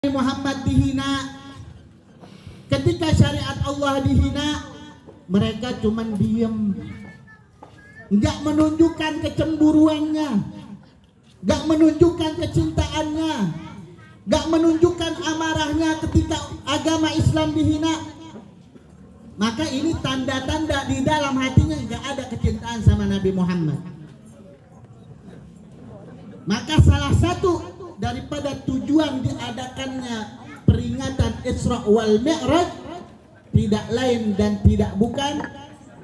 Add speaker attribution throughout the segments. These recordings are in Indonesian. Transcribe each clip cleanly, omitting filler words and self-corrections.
Speaker 1: Muhammad dihina, ketika syariat Allah dihina, mereka cuman diem, nggak menunjukkan kecemburuannya, nggak menunjukkan kecintaannya, nggak menunjukkan amarahnya ketika agama Islam dihina. Maka ini tanda-tanda di dalam hatinya nggak ada kecintaan sama Nabi Muhammad. Maka salah satu daripada tujuan diadakannya peringatan Isra wal Mi'raj tidak lain dan tidak bukan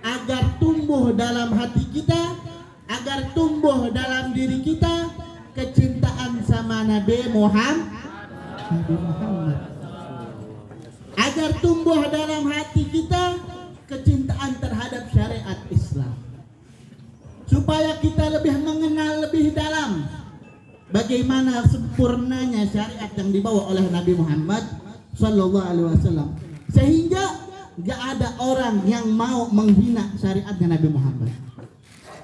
Speaker 1: agar tumbuh dalam hati kita, agar tumbuh dalam diri kita kecintaan sama Nabi Muhammad, agar tumbuh dalam hati kita kecintaan terhadap syariat Islam, supaya kita lebih mengenal lebih dalam bagaimana sempurnanya syariat yang dibawa oleh Nabi Muhammad Sallallahu Alaihi Wasallam, sehingga gak ada orang yang mau menghina syariatnya Nabi Muhammad,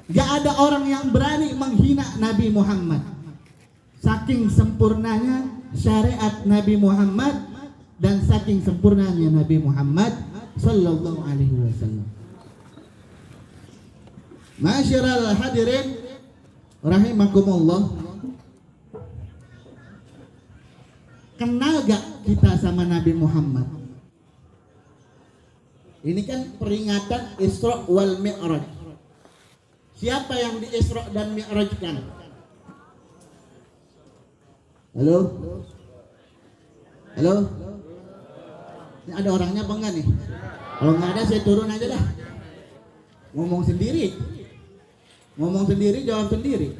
Speaker 1: gak ada orang yang berani menghina Nabi Muhammad. Saking sempurnanya syariat Nabi Muhammad dan saking sempurnanya Nabi Muhammad Sallallahu Alaihi Wasallam. Masyiral hadirin rahimakumullah. Kenal gak kita sama Nabi Muhammad? Ini kan peringatan Isra wal Mi'raj. Siapa yang di Isra dan Mi'rajkan? Halo? Halo? Ini ada orangnya apa enggak nih? Kalau nggak ada saya turun aja dah. Ngomong sendiri. Ngomong sendiri, jawab sendiri.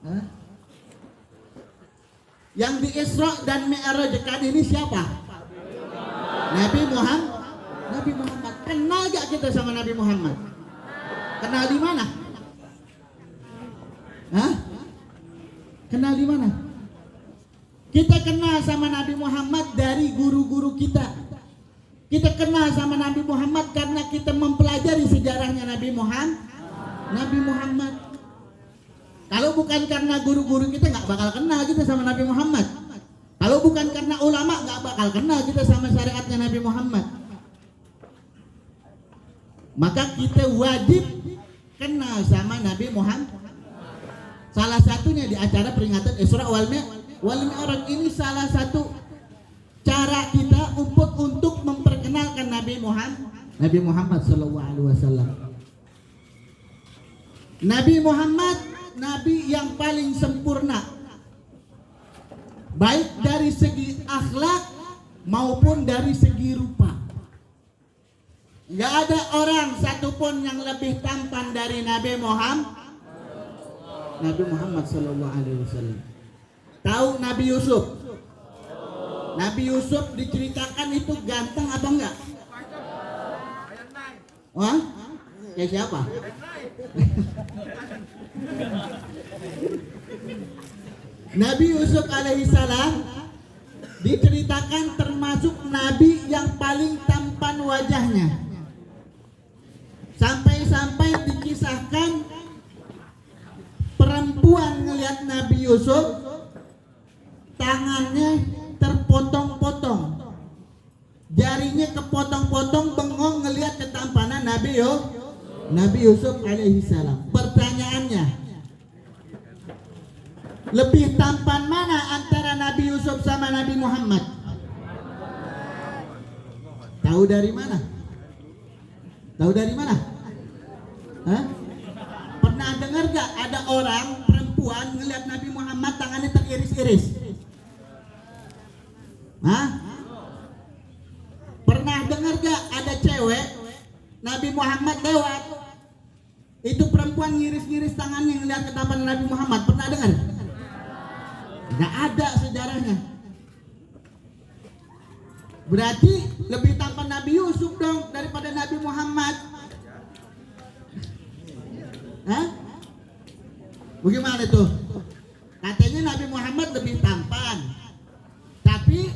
Speaker 1: Hah? Yang di Isra dan Mi'rajkan ini siapa? Nabi Muhammad. Nabi Muhammad. Kenal gak kita sama Nabi Muhammad? Kenal di mana? Hah? Kenal di mana? Kita kenal sama Nabi Muhammad dari guru-guru kita. Kita kenal sama Nabi Muhammad karena kita mempelajari sejarahnya Nabi Muhammad. Nabi Muhammad. Kalau bukan karena guru-guru kita nggak bakal kenal kita sama Nabi Muhammad. Kalau bukan karena ulama nggak bakal kenal kita sama syariatnya Nabi Muhammad. Maka kita wajib kenal sama Nabi Muhammad. Salah satunya di acara peringatan Isra wal Mi'raj ini salah satu cara kita untuk memperkenalkan Nabi Muhammad. Nabi Muhammad Sallallahu Alaihi Wasallam. Nabi Muhammad Nabi yang paling sempurna, baik dari segi akhlak maupun dari segi rupa. Gak ada orang satupun yang lebih tampan dari Nabi Muhammad. Nabi Muhammad Sallallahu Alaihi Wasallam. Tahu Nabi Yusuf? Nabi Yusuf diceritakan itu ganteng apa enggak? Wah? Kayak siapa? Nabi Yusuf alaihissalam diceritakan termasuk nabi yang paling tampan wajahnya. Sampai-sampai dikisahkan perempuan ngelihat Nabi Yusuf tangannya terpotong-potong, jarinya kepotong-potong, bengong ngelihat ketampanan Nabi Yusuf alaihissalam. Pertanyaannya, lebih tampan mana antara Nabi Yusuf sama Nabi Muhammad? Tahu dari mana? Tahu dari mana? Hah? Pernah dengar gak ada orang perempuan ngelihat Nabi Muhammad tangannya teriris-iris? Hah? Pernah dengar gak ada cewek Nabi Muhammad lewat, itu perempuan ngiris-ngiris tangannya ngelihat ketampanan Nabi Muhammad? Pernah dengar? Nggak ada sejarahnya. Berarti lebih tampan Nabi Yusuf dong daripada Nabi Muhammad. Hah? Bagaimana tuh? Katanya Nabi Muhammad lebih tampan, tapi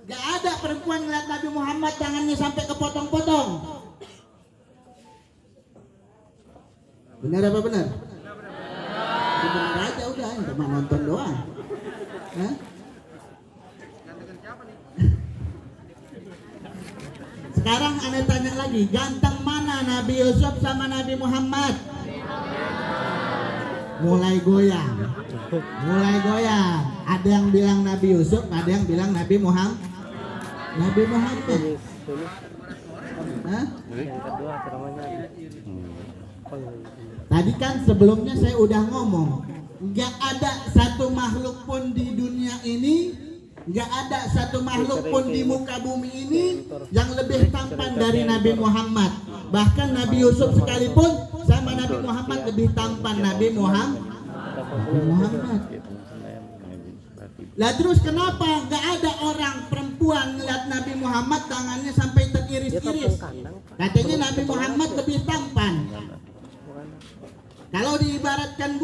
Speaker 1: nggak ada perempuan ngeliat Nabi Muhammad tangannya sampai kepotong-potong. Benar apa benar? Benar aja udah, cuma nonton doang. Hah? Sekarang Anda tanya lagi, ganteng mana Nabi Yusuf sama Nabi Muhammad? Mulai goyang. Mulai goyang. Ada yang bilang Nabi Yusuf, ada yang bilang Nabi Muhammad. Nabi Muhammad. Hah? Tadi kan sebelumnya saya udah ngomong, nggak ada satu makhluk pun di dunia ini, nggak ada satu makhluk pun di muka bumi ini yang lebih tampan dari Nabi Muhammad. Bahkan Nabi Yusuf sekalipun sama Nabi Muhammad lebih tampan Nabi Muhammad. Lah terus kenapa nggak ada orang perempuan ngeliat Nabi Muhammad tangannya sampai teriris-iris? Katanya Nabi Muhammad lebih tampan. Kalau diibaratkan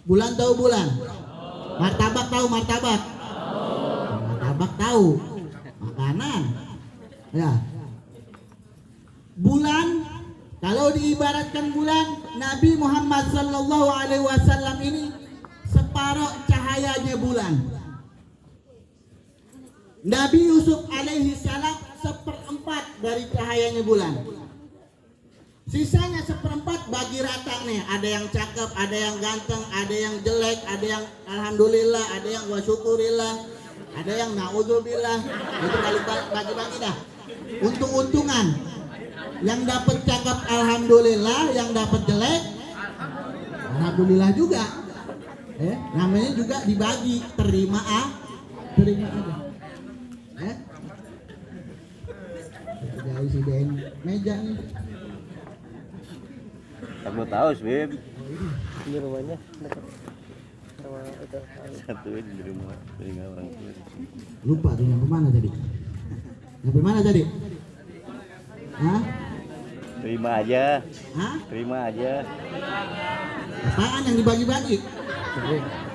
Speaker 1: bulan tahu bulan, martabak tahu martabak, martabak tahu makanan. Ya, bulan kalau diibaratkan bulan, Nabi Muhammad Sallallahu Alaihi Wasallam ini separuh cahayanya bulan. Nabi Yusuf alaihi salam seperempat dari cahayanya bulan. Sisanya seperempat bagi rata nih. Ada yang cakep, ada yang ganteng, ada yang jelek, ada yang alhamdulillah, ada yang wasyukurillah, ada yang naudzubillah. Itu bagi-bagi dah. Untung-untungan. Yang dapat cakep alhamdulillah, yang dapat jelek alhamdulillah juga. Namanya juga dibagi, terima aja. Jauh si Ben meja nih.
Speaker 2: Kamu tahu sih,
Speaker 3: Ini rumahnya
Speaker 2: satu ini di rumah tinggal orang tua.
Speaker 1: Lupa tuh yang kemana tadi? Sampai mana tadi? Hah?
Speaker 2: Terima aja.
Speaker 1: Hah?
Speaker 2: Terima aja.
Speaker 1: Apaan yang dibagi-bagi?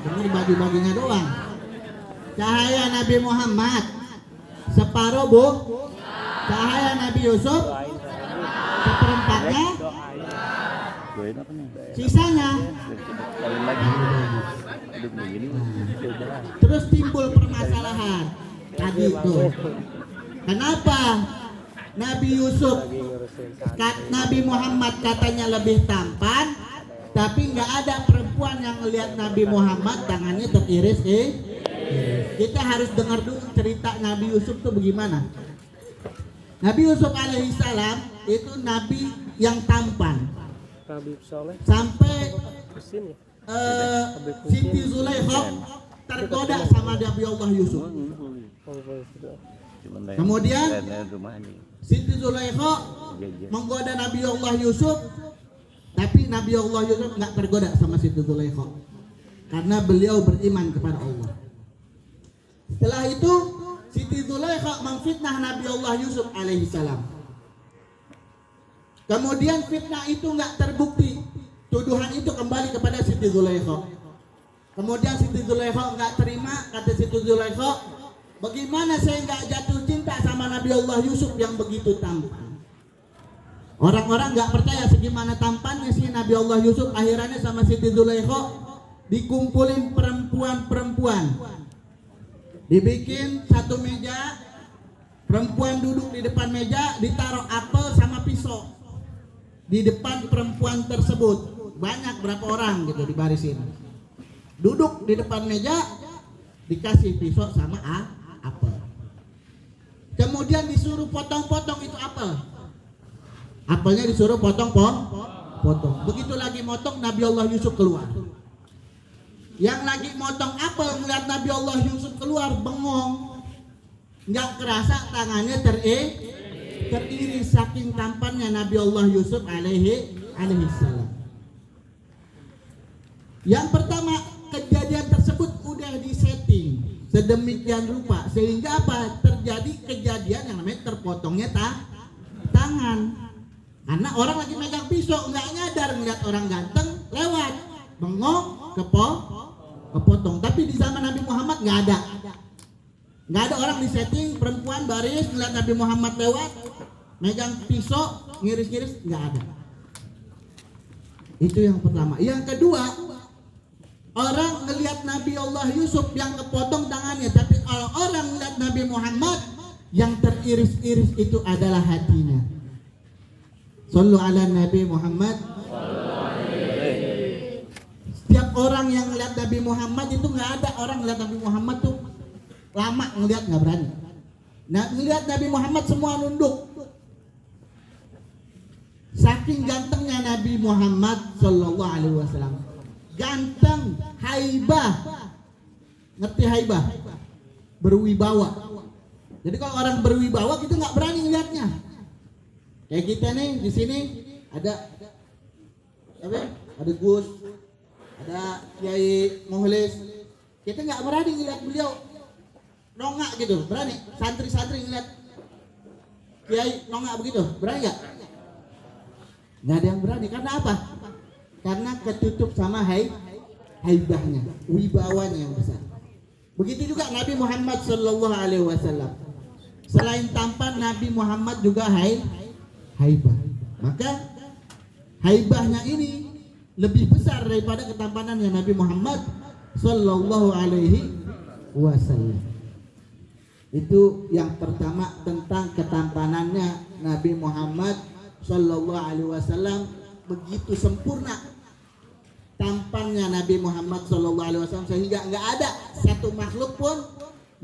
Speaker 1: Cuma dibagi-baginya doang. Cahaya Nabi Muhammad separuh bu. Cahaya Nabi Yusuf seperempatnya.
Speaker 2: Doain apa nih?
Speaker 1: Sisanya.
Speaker 2: Kalian lagi. Hidup begini.
Speaker 1: Terus timbul permasalahan. Tadi itu. Kenapa Nabi Yusuf, Nabi Muhammad katanya lebih tampan, tapi nggak ada perempuan yang melihat Nabi Muhammad tangannya teriris. Kita harus dengar dulu cerita Nabi Yusuf tuh bagaimana. Nabi Yusuf alaihissalam itu nabi yang tampan. Sampai Siti Zulaikha tergoda sama Nabi Allah Yusuf. Kemudian Siti Zulaikha menggoda Nabi Allah Yusuf, tapi Nabi Allah Yusuf nggak tergoda sama Siti Zulaikha karena beliau beriman kepada Allah. Setelah itu Siti Zulaikha memfitnah Nabi Allah Yusuf alaihissalam. Kemudian fitnah itu nggak terbukti, tuduhan itu kembali kepada Siti Zulaikha. Kemudian Siti Zulaikha nggak terima, kata Siti Zulaikha, bagaimana saya nggak jatuh cinta sama Nabi Allah Yusuf yang begitu tampan? Orang-orang nggak percaya segimana tampannya si Nabi Allah Yusuf. Akhirnya sama Siti Zulaikha dikumpulin perempuan-perempuan, dibikin satu meja, perempuan duduk di depan meja, ditaruh apel sama pisau di depan perempuan tersebut. Banyak berapa orang gitu dibarisin, duduk di depan meja, dikasih pisau sama apel. Kemudian disuruh potong-potong itu apel. Apelnya disuruh potong. Begitu lagi motong, Nabi Allah Yusuf keluar. Yang lagi motong apel melihat Nabi Allah Yusuf keluar, bengong. Nggak kerasa tangannya teriris saking tampannya Nabi Allah Yusuf alaihi salam. Yang pertama, kejadian tersebut udah disetting sedemikian rupa sehingga apa? Terjadi kejadian yang namanya terpotongnya tangan. Karena orang lagi megang pisau nggak nyadar ngeliat orang ganteng lewat, bengong kepotong. Tapi di zaman Nabi Muhammad nggak ada orang di setting perempuan baris ngeliat Nabi Muhammad lewat, megang pisau ngiris-ngiris, nggak ada. Itu yang pertama. Yang kedua, orang ngelihat Nabi Allah Yusuf yang kepotong tangannya, tapi kalau orang ngelihat Nabi Muhammad yang teriris-iris itu adalah hatinya. Sallu ala Nabi Muhammad. Setiap orang yang lihat Nabi Muhammad itu nggak ada orang lihat Nabi Muhammad tuh lama ngelihat, nggak berani. Nah, ngelihat Nabi Muhammad semua nunduk. Saking gantengnya Nabi Muhammad Sallallahu Alaihi Wasallam. Ganteng, haibah. Ngerti haibah? Berwibawa. Jadi kalau orang berwibawa kita nggak berani ngelihatnya. Kayak kita nih di sini ada apa? Ada Gus, ada Kiai Muhlis. Kita nggak berani ngelihat beliau nongak gitu, berani. Santri-santri ngelihat Kiai nongak begitu, berani nggak? Nggak ada yang berani. Karena apa? Karena ketutup sama haibahnya, wibawanya yang besar. Begitu juga Nabi Muhammad Sallallahu Alaihi Wasallam. Selain tampan, Nabi Muhammad juga haibah. Maka haibahnya ini lebih besar daripada ketampanannya Nabi Muhammad Sallallahu Alaihi Wasallam. Itu yang pertama tentang ketampanannya Nabi Muhammad Sallallahu Alaihi Wasallam. Begitu sempurna tampannya Nabi Muhammad Sallallahu Alaihi Wasallam sehingga nggak ada satu makhluk pun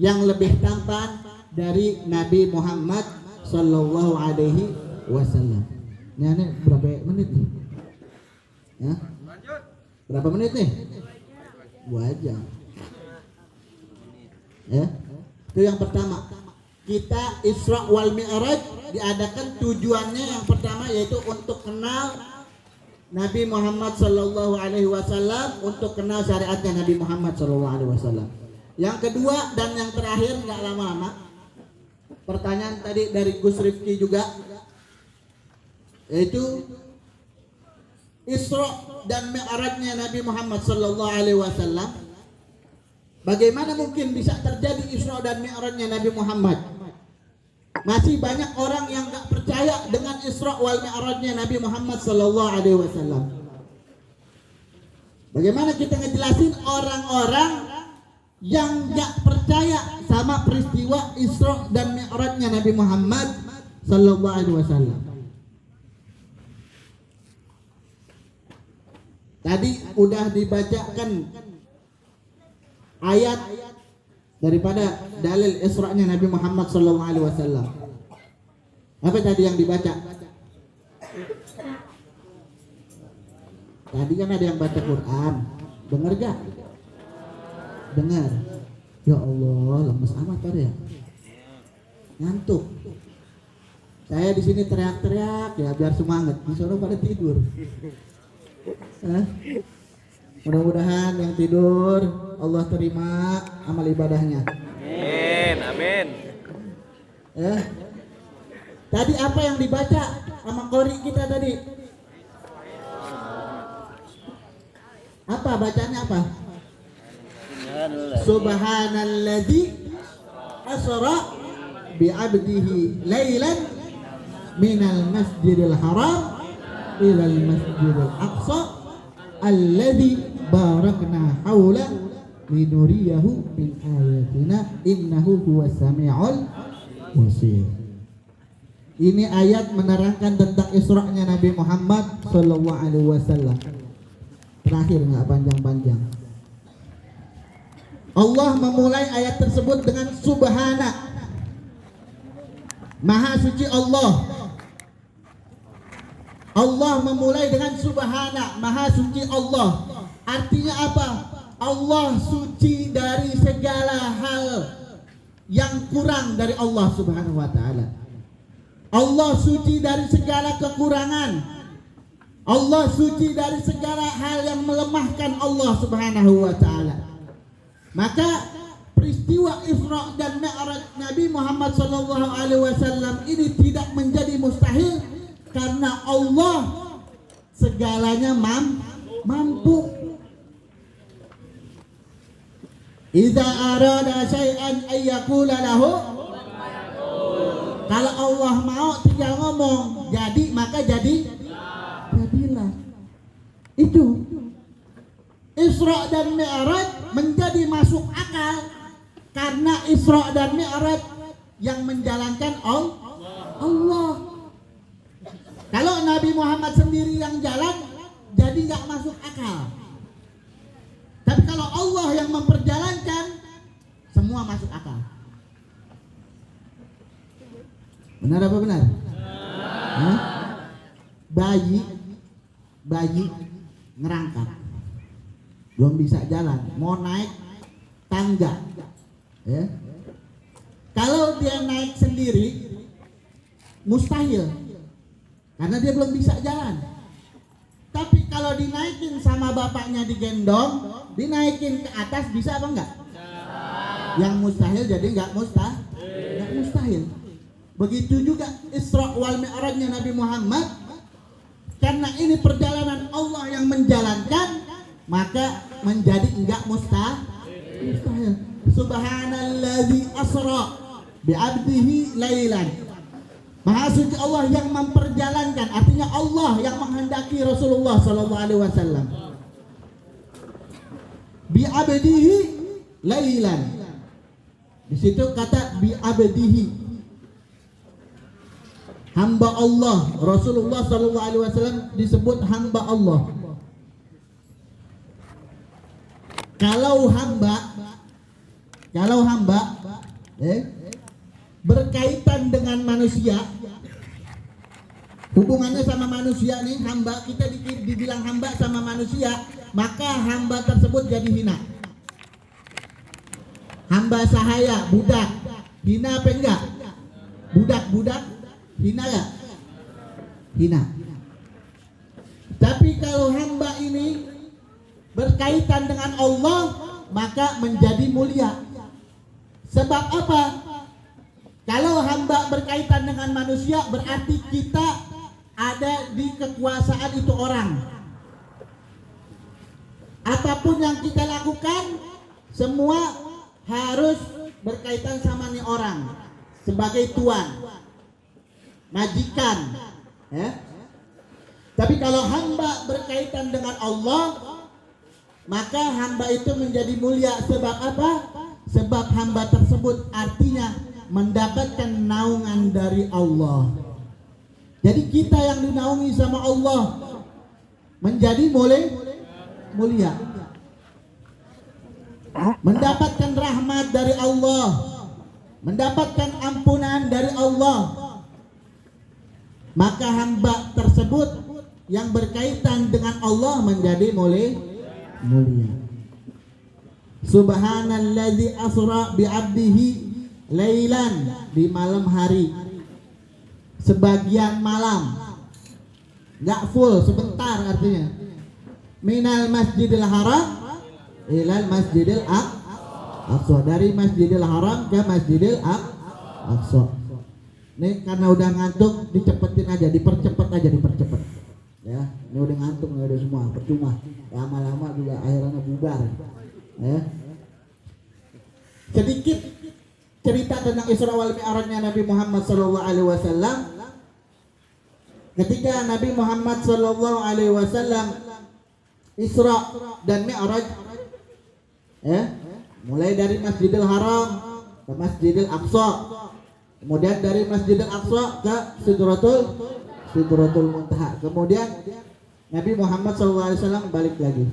Speaker 1: yang lebih tampan dari Nabi Muhammad Sallallahu Alaihi Wasallam. Ini berapa menit nih? Ya? Berapa menit nih? 2 jam. Ya? Itu yang pertama. Kita Isra wal Mi'raj diadakan tujuannya yang pertama yaitu untuk kenal Nabi Muhammad Sallallahu Alaihi Wasallam, untuk kenal syariatnya Nabi Muhammad Sallallahu Alaihi Wasallam. Yang kedua dan yang terakhir, nggak lama-lama, pertanyaan tadi dari Gus Rifki juga, yaitu Isra dan Mi'rajnya Nabi Muhammad Sallallahu Alaihi Wasallam. Bagaimana mungkin bisa terjadi Isra dan Mi'rajnya Nabi Muhammad? Masih banyak orang yang gak percaya dengan Isra wal Mi'rajnya Nabi Muhammad Sallallahu Alaihi Wasallam. Bagaimana kita ngejelasin orang-orang yang gak percaya sama peristiwa Isra dan Mi'rajnya Nabi Muhammad Sallallahu Alaihi Wasallam? Tadi udah dibacakan ayat daripada dalil Isra-nya Nabi Muhammad Sallallahu Alaihi Wasallam. Apa tadi yang dibaca? Tadi kan ada yang baca Quran. Dengar gak? Dengar. Ya Allah, lemes amat pada ya. Ngantuk. Saya di sini teriak-teriak ya biar semangat. Di sana pada tidur. Mudah-mudahan yang tidur Allah terima amal ibadahnya.
Speaker 3: Amin, amin.
Speaker 1: Tadi apa yang dibaca sama qori kita tadi? Apa bacanya apa? Subhanalladzi asra bi'abdihi lailan minal masjidil haram ilal masjidil aqsa alladzi barakna haula linuriyahu min ayatina innahu huwas sami'ul basir. Ini ayat menerangkan tentang Isra-nya Nabi Muhammad Sallallahu Alaihi Wasallam. Terakhir, nggak panjang-panjang. Allah memulai ayat tersebut dengan Subhana, Maha suci Allah. Allah memulai dengan Subhana, Maha suci Allah. Artinya apa? Allah suci dari segala hal yang kurang dari Allah Subhanahu wa Ta'ala. Allah suci dari segala kekurangan. Allah suci dari segala hal yang melemahkan Allah Subhanahu wa Ta'ala. Maka peristiwa Isra dan Mi'raj Nabi Muhammad Sallallahu Alaihi Wasallam ini tidak menjadi mustahil karena Allah segalanya mampu. Idza arada syai'an ayyaqula lahu, kalau Allah mau tinggal ngomong jadi, maka jadilah. Itu Isra dan Mi'raj menjadi masuk akal karena Isra dan Mi'raj yang menjalankan Allah. Kalau Nabi Muhammad sendiri yang jalan, jadi nggak masuk akal. Tapi kalau Allah yang memperjalankan, semua masuk akal. Benar apa benar? Hah? Bayi ngerangkak, belum bisa jalan, mau naik tangga, ya. Kalau dia naik sendiri, mustahil, karena dia belum bisa jalan. Tapi kalau dinaikin sama bapaknya digendong, dinaikin ke atas, bisa apa enggak? Yang mustahil jadi enggak mustahil. Begitu juga Isra wal Mi'rajnya Nabi Muhammad, karena ini perjalanan Allah yang menjalankan, maka menjadi enggak mustahil. Subhanalladzi asra bi'abdihi lailan. Maha suci Allah yang memperjalankan, artinya Allah yang menghendaki Rasulullah sallallahu alaihi wasallam. Bi'abdihi lailan. Di situ kata bi'abdihi. Hamba Allah, Rasulullah sallallahu alaihi wasallam disebut hamba Allah. Kalau hamba berkaitan dengan manusia, hubungannya sama manusia nih, hamba kita dibilang hamba sama manusia, maka hamba tersebut jadi hina. Hamba sahaya, budak, hina apa enggak? Budak hina enggak? Hina. Tapi kalau hamba ini berkaitan dengan Allah, maka menjadi mulia. Sebab apa? Kalau hamba berkaitan dengan manusia, berarti kita ada di kekuasaan itu orang. Apapun yang kita lakukan, semua harus berkaitan sama nih orang, sebagai tuan, majikan, ya. Tapi kalau hamba berkaitan dengan Allah, maka hamba itu menjadi mulia. Sebab apa? Sebab hamba tersebut artinya mendapatkan naungan dari Allah. Jadi kita yang dinaungi sama Allah menjadi mulia, mendapatkan rahmat dari Allah, mendapatkan ampunan dari Allah. Maka hamba tersebut yang berkaitan dengan Allah menjadi mulia. Subhanalladzi asra bi'abdihi lailan, di malam hari, sebagian malam, nggak full, sebentar artinya. Minal masjidil haram ilal masjidil aqsa, dari masjidil haram ke masjidil aqsa. Ini karena udah ngantuk, dicepetin aja, dipercepet ya. Ini udah ngantuk, nggak ada semua, percuma, lama-lama juga akhirnya bubar, ya. Sedikit cerita tentang Isra wal Mi'rajnya Nabi Muhammad sallallahu alaihi wasallam. Ketika Nabi Muhammad sallallahu alaihi wasallam Isra dan Mi'raj, ya, mulai dari Masjidil Haram ke Masjidil Aqsa, kemudian dari Masjidil Aqsa ke Sidratul Muntaha, kemudian Nabi Muhammad sallallahu alaihi wasallam balik lagi.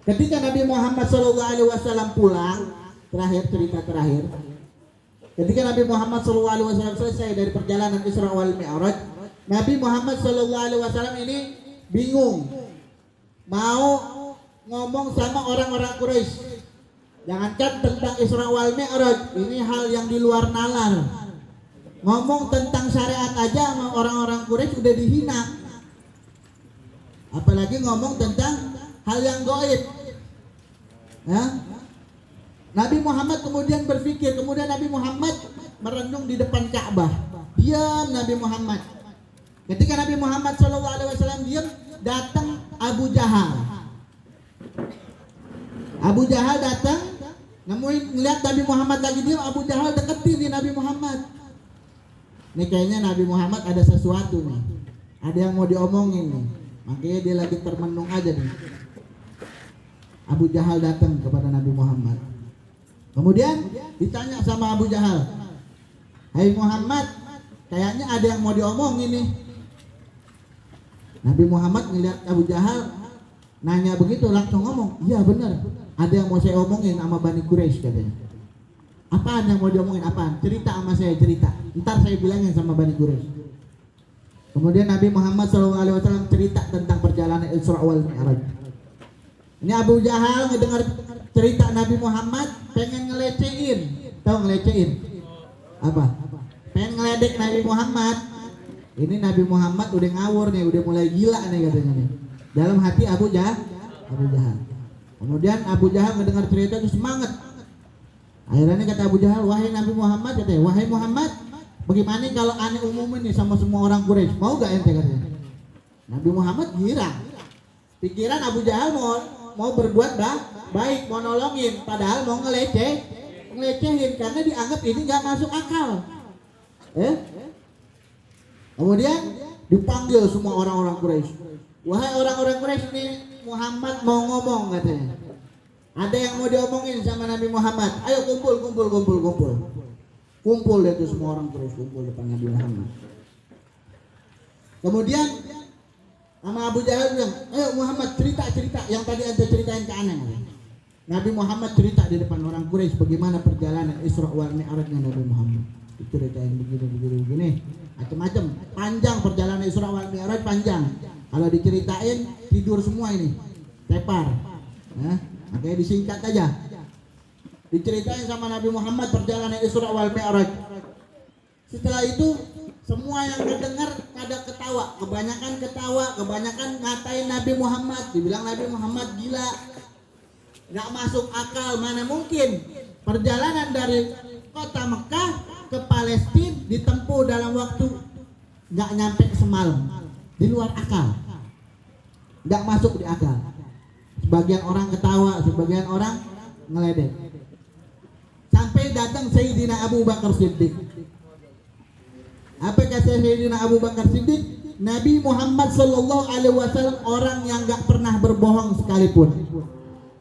Speaker 1: Ketika Nabi Muhammad sallallahu alaihi wasallam pulang, cerita terakhir, ketika Nabi Muhammad SAW selesai dari perjalanan Isra wal Mi'raj, Nabi Muhammad SAW ini bingung mau ngomong sama orang-orang Quraisy. Jangankan tentang Isra wal Mi'raj, ini hal yang di luar nalar. Ngomong tentang syariat aja sama orang-orang Quraisy udah dihina, apalagi ngomong tentang hal yang gaib, ya. Nabi Muhammad kemudian berpikir, kemudian Nabi Muhammad merenung di depan Ka'bah. Diam Nabi Muhammad. Ketika Nabi Muhammad SAW diam, datang Abu Jahal. Abu Jahal datang, ngeliat Nabi Muhammad lagi diam, Abu Jahal deketin di Nabi Muhammad. Nih kayaknya Nabi Muhammad ada sesuatu nih, ada yang mau diomongin nih, makanya dia lagi termenung aja nih. Abu Jahal datang kepada Nabi Muhammad. Kemudian ditanya sama Abu Jahal, Hai Muhammad, kayaknya ada yang mau diomongin nih. Nabi Muhammad ngeliat Abu Jahal nanya begitu, langsung ngomong, iya benar, ada yang mau saya omongin sama Bani Quraisy katanya. Apaan yang mau diomongin, apaan? Cerita sama saya, cerita, ntar saya bilangin sama Bani Quraisy. Kemudian Nabi Muhammad SAW cerita tentang perjalanan Isra wal Mi'raj. Ini Abu Jahal ngedengar cerita Nabi Muhammad, pengen ngelecehin. Tahu ngelecehin? Apa? Pengen ngeledek Nabi Muhammad. Ini Nabi Muhammad udah ngawur nih, udah mulai gila nih katanya nih. Dalam hati Abu Jahal. Kemudian Abu Jahal ngedengar cerita itu semangat. Akhirnya kata Abu Jahal, wahai Nabi Muhammad, katanya, wahai Muhammad, bagaimana kalau aneh umumin nih sama semua orang Quraisy? Mau gak ente katanya? Nabi Muhammad girang. Pikiran Abu Jahal mau berbuat baik, mau nolongin, padahal mau ngelecehin karena dianggap ini nggak masuk akal. Kemudian dipanggil semua orang-orang Quraisy. Wahai orang-orang Quraisy, nih Muhammad mau ngomong katanya. Ada yang mau diomongin sama Nabi Muhammad. Ayo kumpul. Kumpul deh tuh semua orang Quraisy, kumpul depan Nabi Muhammad. Kemudian sama Abu Jahal bilang, ayo Muhammad cerita yang tadi anda ceritain ke aneh. Nabi Muhammad cerita di depan orang Quraisy bagaimana perjalanan Isra wal Mi'rajnya Nabi Muhammad. Diceritain begini, macam-macam. Panjang perjalanan Isra wal Mi'raj, panjang. Kalau diceritain tidur semua ini, tepar. Makanya disingkat aja. Diceritain sama Nabi Muhammad perjalanan Isra wal Mi'raj. Setelah itu semua yang mendengar pada ketawa, kebanyakan ngatain Nabi Muhammad, dibilang Nabi Muhammad gila, nggak masuk akal, mana mungkin perjalanan dari kota Mekah ke Palestina ditempuh dalam waktu nggak nyampe semalam, di luar akal, nggak masuk di akal. Sebagian orang ketawa, sebagian orang ngeledek. Sampai datang Sayyidina Abu Bakar Siddiq. Apa kata Sayyidina Abu Bakar Siddiq? Nabi Muhammad Sallallahu Alaihi Wasallam orang yang gak pernah berbohong sekalipun.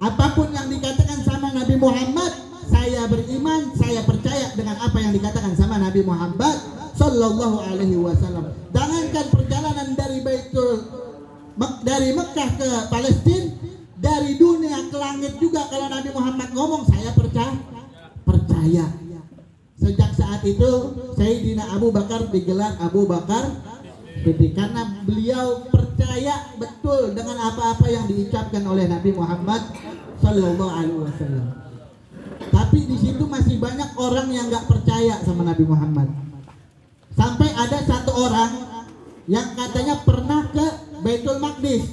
Speaker 1: Apapun yang dikatakan sama Nabi Muhammad, saya beriman, saya percaya dengan apa yang dikatakan sama Nabi Muhammad Sallallahu Alaihi Wasallam. Jangankan perjalanan dari Mekah ke Palestina, dari dunia ke langit juga kalau Nabi Muhammad ngomong saya percaya. Sejak saat itu Sayyidina Abu Bakar digelar Abu Bakar Siddiq karena beliau percaya betul dengan apa-apa yang diucapkan oleh Nabi Muhammad Sallallahu Alaihi Wasallam. Tapi di situ masih banyak orang yang nggak percaya sama Nabi Muhammad. Sampai ada satu orang yang katanya pernah ke Baitul Maqdis.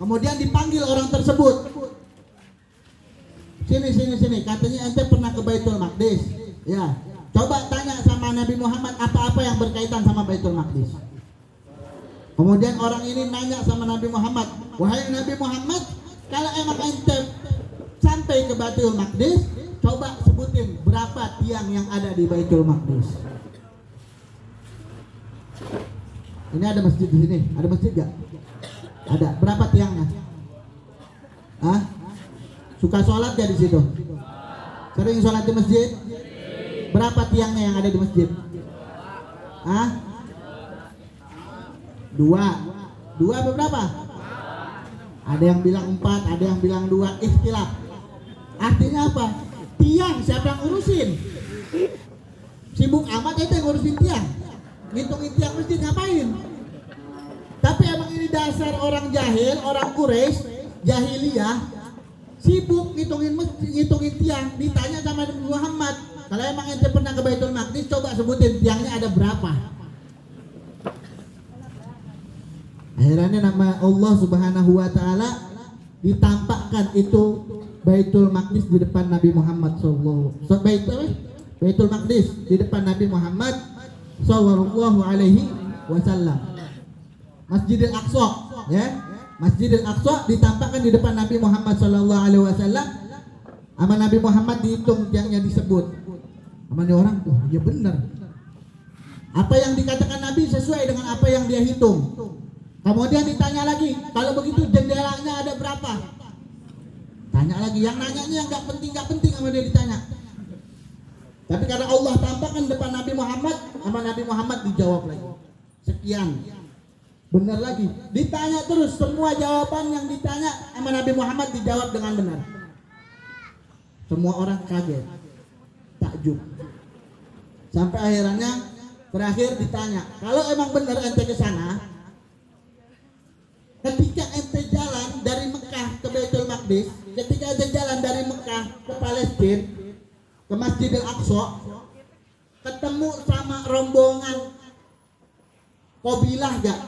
Speaker 1: Kemudian dipanggil orang tersebut. Sini, katanya ente pernah ke Baitul Maqdis. Ya, coba tanya sama Nabi Muhammad apa-apa yang berkaitan sama Baitul Maqdis. Kemudian orang ini nanya sama Nabi Muhammad, wahai Nabi Muhammad, kalau emang ente sampai ke Baitul Maqdis, coba sebutin berapa tiang yang ada di Baitul Maqdis. Ini ada masjid di sini, ada masjid gak? Ada. Berapa tiangnya? Suka sholat gak di situ? Sering sholat di masjid? Berapa tiangnya yang ada di masjid? Dua berapa? Ada yang bilang 4, ada yang bilang 2, ikhtilaf. Artinya apa? Tiang siapa yang ngurusin? Sibuk amat itu yang ngurusin tiang. Ngitungin tiang masjid ngapain? Tapi emang ini dasar orang jahil, orang Quraisy, jahiliyah, sibuk ngitungin tiang. Ditanya sama Nabi Muhammad, kalau emang ente pernah ke Baitul Maqdis, coba sebutin tiangnya ada berapa. Akhirnya nama Allah Subhanahu wa Ta'ala ditampakkan itu Baitul Maqdis di depan Nabi Muhammad Baitul Maqdis di depan Nabi Muhammad sallallahu alaihi wasallam. Masjidil Aqsa, ya. Masjidil Aqsa ditampakkan di depan Nabi Muhammad sallallahu alaihi wasallam. Sama Nabi Muhammad dihitung tiangnya disebut. Sama orang tuh, ya benar. Apa yang dikatakan Nabi sesuai dengan apa yang dia hitung. Kemudian ditanya lagi, kalau begitu jendelanya ada berapa? Tanya lagi, yang nanyanya yang nggak penting sama dia ditanya. Tapi karena Allah tampakkan depan Nabi Muhammad, sama Nabi Muhammad dijawab lagi. Sekian. Benar lagi. Ditanya terus, semua jawaban yang ditanya sama Nabi Muhammad dijawab dengan benar. Semua orang kaget, takjub. Sampai akhirnya terakhir ditanya, kalau emang benar ente ke sana, ketika ente jalan dari Mekah ke Baitul Maqdis, ketika ente jalan dari Mekah ke Palestina, ke Masjidil Aqsa, ketemu sama rombongan kabilah gak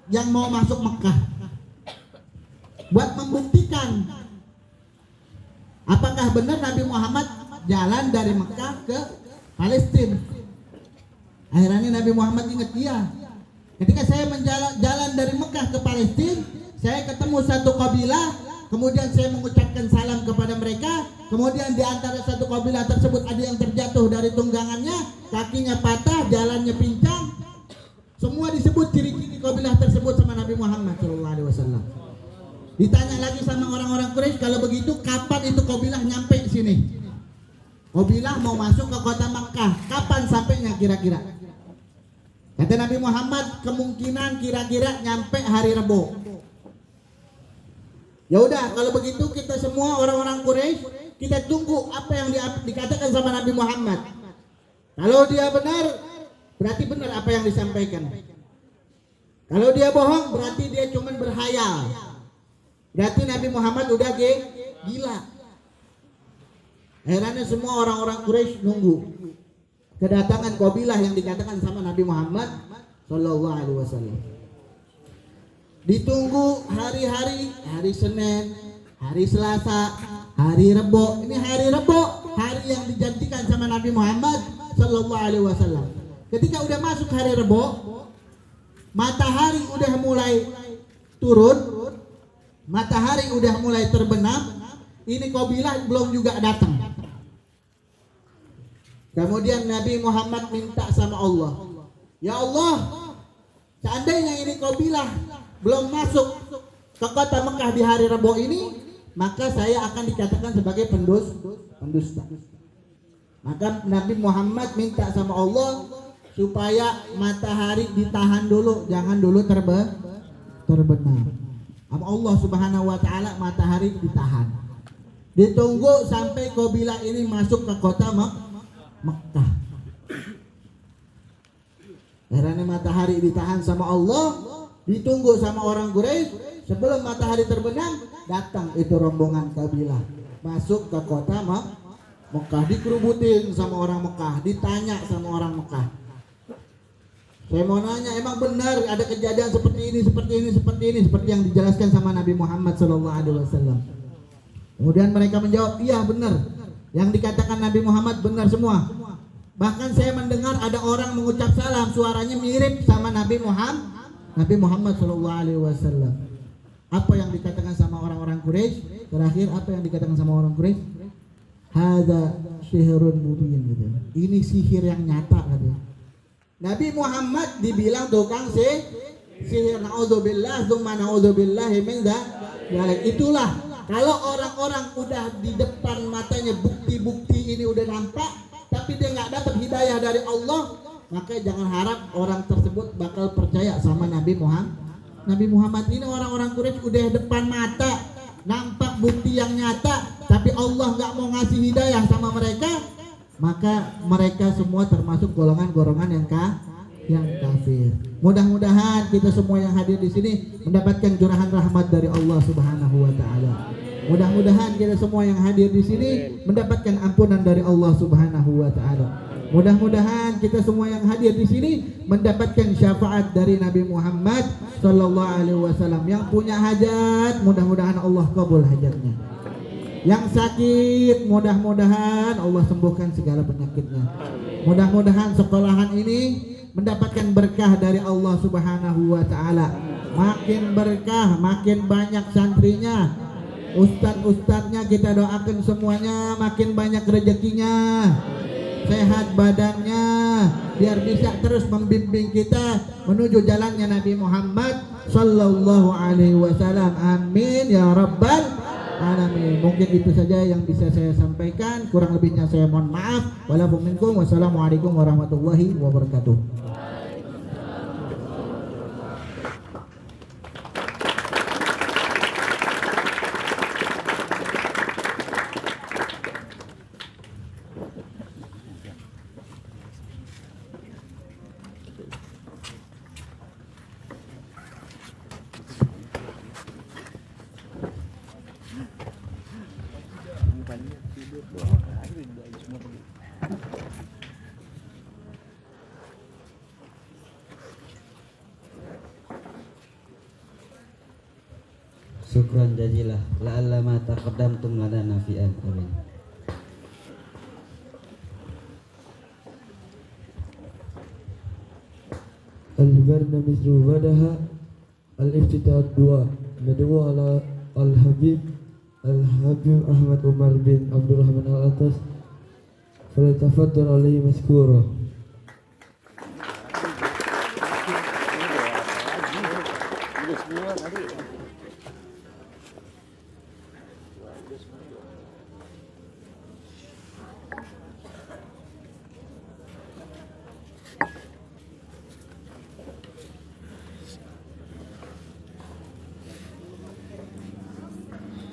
Speaker 1: yang mau masuk Mekah, buat membuktikan apakah benar Nabi Muhammad jalan dari Mekah ke Palestina. Akhirnya Nabi Muhammad ingat, iya, ketika saya jalan dari Mekah ke Palestina, saya ketemu satu kabilah, kemudian saya mengucapkan salam kepada mereka, kemudian di antara satu kabilah tersebut ada yang terjatuh dari tunggangannya, kakinya patah, jalannya pincang. Semua disebut ciri-ciri kabilah tersebut sama Nabi Muhammad SAW. Ditanya lagi sama orang-orang Quraisy, kalau begitu kapan itu kabilah nyampe di sini? Kabilah mau masuk ke kota Makkah, kapan sampainya kira-kira? Kata Nabi Muhammad, kemungkinan kira-kira nyampe hari Rebo. Ya udah, kalau begitu kita semua orang-orang Quraisy, kita tunggu apa yang dikatakan sama Nabi Muhammad. Kalau dia benar, berarti benar apa yang disampaikan. Kalau dia bohong, berarti dia cuma berhayal. Berarti Nabi Muhammad udah gila. Akhirnya semua orang-orang Quraisy nunggu kedatangan kabilah yang dikatakan sama Nabi Muhammad Sallallahu Alaihi Wasallam. Ditunggu hari-hari, hari Senin, hari Selasa, hari Rebo. Ini hari Rebo, hari yang dijanjikan sama Nabi Muhammad Sallallahu Alaihi Wasallam. Ketika udah masuk hari Rebo, matahari udah mulai turun, matahari udah mulai terbenam. Ini kabilah belum juga datang. Kemudian Nabi Muhammad minta sama Allah, ya Allah, seandainya ini kabilah belum masuk ke kota Mekah di hari Rabu ini, maka saya akan dikatakan sebagai pendusta. Maka Nabi Muhammad minta sama Allah supaya matahari ditahan dulu, jangan dulu terbenam. Sama Allah Subhanahu wa taala matahari ditahan. Ditunggu sampai kabilah ini masuk ke kota Mekah. Karena matahari ditahan sama Allah, ditunggu sama orang Quraisy. Sebelum matahari terbenam, datang itu rombongan kabilah masuk ke kota Mekah, dikerubutin sama orang Mekah, ditanya sama orang Mekah. Saya mau nanya, emang benar ada kejadian seperti ini, seperti yang dijelaskan sama Nabi Muhammad SAW. Kemudian mereka menjawab, iya benar. Yang dikatakan Nabi Muhammad benar semua. Bahkan saya mendengar ada orang mengucap salam, suaranya mirip sama Nabi Muhammad SAW. Apa yang dikatakan sama orang-orang Quraisy? Terakhir apa yang dikatakan sama orang Quraisy? Hadza syihrun mubin gitu. Ini sihir yang nyata katanya. Nabi Muhammad dibilang tukang sihir, naudzubillah, tsumma naudzubillahi min dzalik. Itulah kalau orang-orang udah di depan matanya bukti-bukti ini udah nampak, tapi dia nggak dapat hidayah dari Allah, maka jangan harap orang tersebut bakal percaya sama Nabi Muhammad. Nabi Muhammad ini orang-orang Quraisy udah depan mata, nampak bukti yang nyata, tapi Allah nggak mau ngasih hidayah sama mereka, maka mereka semua termasuk golongan-golongan yang kafir. Mudah-mudahan kita semua yang hadir di sini mendapatkan curahan rahmat dari Allah Subhanahu wa taala. Mudah-mudahan kita semua yang hadir di sini mendapatkan ampunan dari Allah Subhanahu wa taala. Mudah-mudahan kita semua yang hadir di sini mendapatkan syafaat dari Nabi Muhammad sallallahu alaihi wasallam. Yang punya hajat, mudah-mudahan Allah kabul hajatnya. Yang sakit, mudah-mudahan Allah sembuhkan segala penyakitnya. Mudah-mudahan sekolahan ini mendapatkan berkah dari Allah Subhanahu wa taala. Makin berkah, makin banyak santrinya. Ustadz-ustadznya kita doakan semuanya makin banyak rezekinya, sehat badannya, biar bisa terus membimbing kita menuju jalannya Nabi Muhammad sallallahu alaihi wasallam. Amin ya rabbal Amin. Mungkin itu saja yang bisa saya sampaikan. Kurang lebihnya saya mohon maaf. Wassalamualaikum warahmatullahi wabarakatuh.
Speaker 4: Syukran jazilah la'alla ma taqaddamtum lana nafi'an. Amin.
Speaker 5: البرنامج بدها الافتتاح الدعاء ندعو على الحبيب أحمد عمر بن عبد الرحمن الأطرش فليتفضل عليه مشكورا.
Speaker 2: Udah semua tadi.